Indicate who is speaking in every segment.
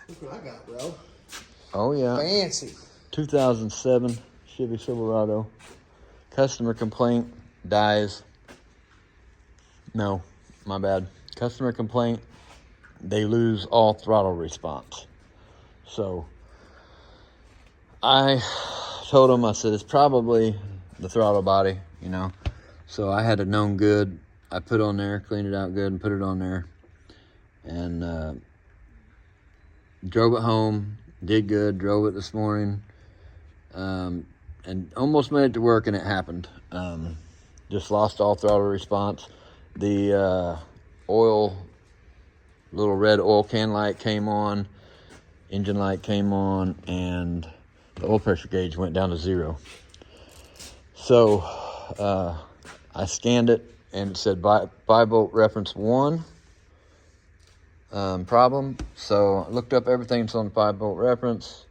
Speaker 1: Look what I got, bro.
Speaker 2: Oh, yeah.
Speaker 1: Fancy.
Speaker 2: 2007 Chevy Silverado. Customer complaint, dies. No, my bad. Customer complaint, they lose all throttle response. So I told them, I said, it's probably the throttle body, you know. So I had a known good. I put on there, cleaned it out good and put it on there. And drove it home, did good, drove it this morning. And almost made it to work, and it happened. Just lost all throttle response. The oil, little red oil can light came on, engine light came on, and the oil pressure gauge went down to 0. So I scanned it, and it said bi-bolt reference 1 problem. So I looked up everything that's on the bi-bolt reference,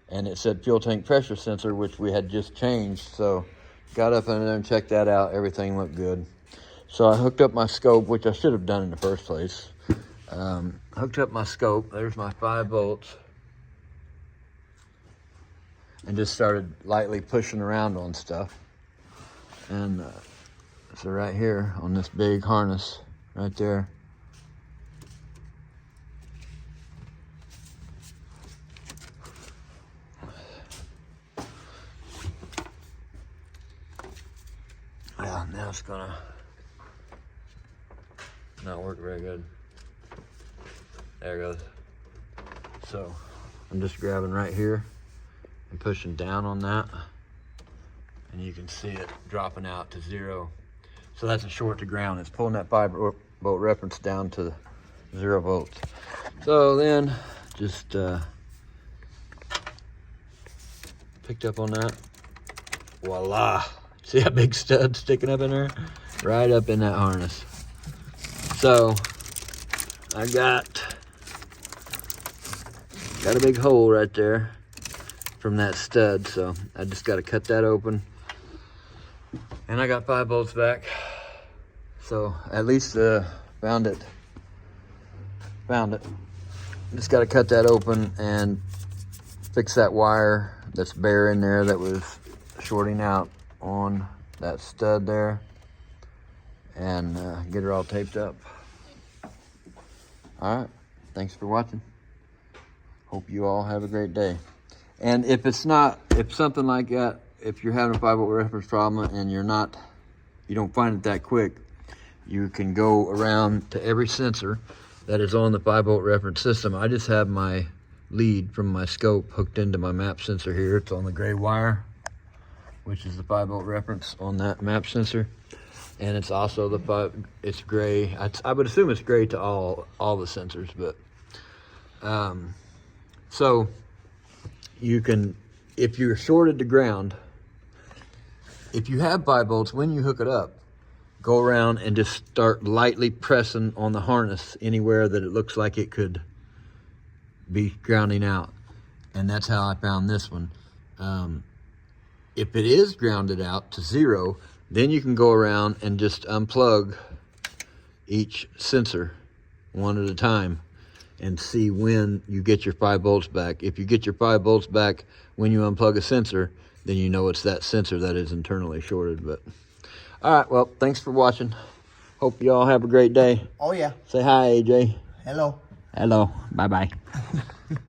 Speaker 2: and it said fuel tank pressure sensor, which we had just changed. So got up in there and checked that out. Everything looked good. So I hooked up my scope, which I should have done in the first place. Hooked up my scope. There's my 5 volts. And just started lightly pushing around on stuff. And so right here on this big harness, right there, yeah, now it's gonna not work very good. There it goes. So I'm just grabbing right here and pushing down on that, and you can see it dropping out to 0. So that's a short to ground. It's pulling that 5 volt reference down to 0 volts. So then just picked up on that. Voila. See that big stud sticking up in there? Right up in that harness. So I got a big hole right there from that stud. So I just got to cut that open. And I got 5 bolts back. So at least found it. Just got to cut that open and fix that wire that's bare in there that was shorting out on that stud there, and get her all taped up. All right, thanks for watching. Hope you all have a great day. And if something like that, if you're having a 5 volt reference problem and you don't find it that quick, you can go around to every sensor that is on the 5 volt reference system. I just have my lead from my scope hooked into my map sensor here. It's on the gray wire, which is the 5 volt reference on that map sensor. And it's also it's gray. I would assume it's gray to all the sensors, but so you can, if you're shorted to ground, if you have 5 volts, when you hook it up, go around and just start lightly pressing on the harness anywhere that it looks like it could be grounding out. And that's how I found this one. If it is grounded out to 0, then you can go around and just unplug each sensor one at a time and see when you get your 5 volts back. If you get your 5 volts back when you unplug a sensor, then you know it's that sensor that is internally shorted. But all right, well, thanks for watching. Hope you all have a great day.
Speaker 1: Oh, yeah.
Speaker 2: Say hi, AJ.
Speaker 1: Hello.
Speaker 2: Hello. Bye-bye.